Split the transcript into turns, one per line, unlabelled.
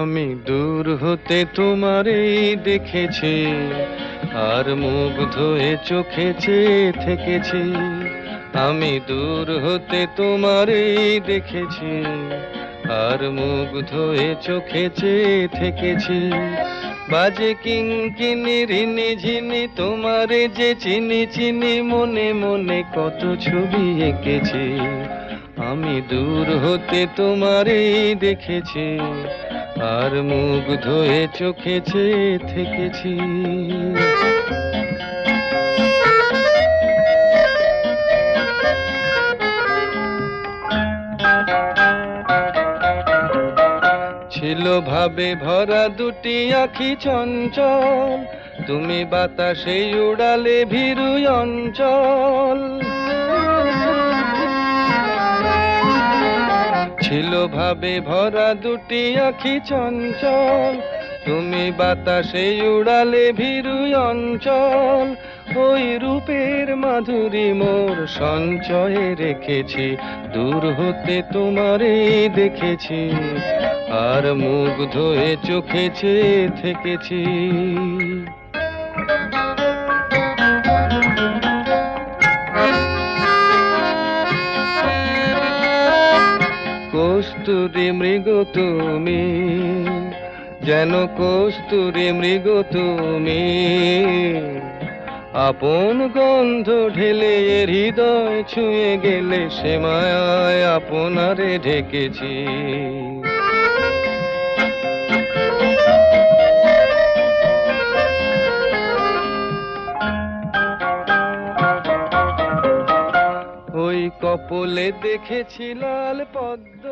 আমি দূর হতে তোমারই দেখেছি, আর মুগ্ধ হয়ে চোখে চেয়ে থেকেছি। আমি দূর হতে তোমারই দেখেছি, আর মুগ্ধ হয়ে চোখে চেয়ে থেকেছি। বাজে কিঙ্কিনি রিনি ঝিনি তোমারে যে চিনি চিনি, মনে মনে কত ছবি এঁকেছি। আমি দূর হতে তোমারই দেখেছি, আর মুগ্ধ হয়ে চোখে চেয়ে থেকেছি। ছিল ভাবে ভরা দুটি আঁখি চঞ্চল, তুমি বাতাসে উড়ালে ভীরু অঞ্চল। ছিল ভাবে ভরা দুটি আঁখি চঞ্চল, তুমি বাতাসে উড়ালে ভীরু অঞ্চল। ওই রূপের মাধুরী মোর সঞ্চয়ে রেখেছি, দূর হতে তোমারে দেখেছি, আর মুগ্ধ হয়ে চোখে চেয়ে থেকেছি। কস্তুরী মৃগ তুমি, যেন কস্তুরী মৃগ তুমি, আপন গন্ধ ঢেলে হৃদয় ছুঁয়ে গেলে, সে মায়ায় আপনারে ঢেকেছি। ওই কপলে দেখেছি লাল পদ্ম,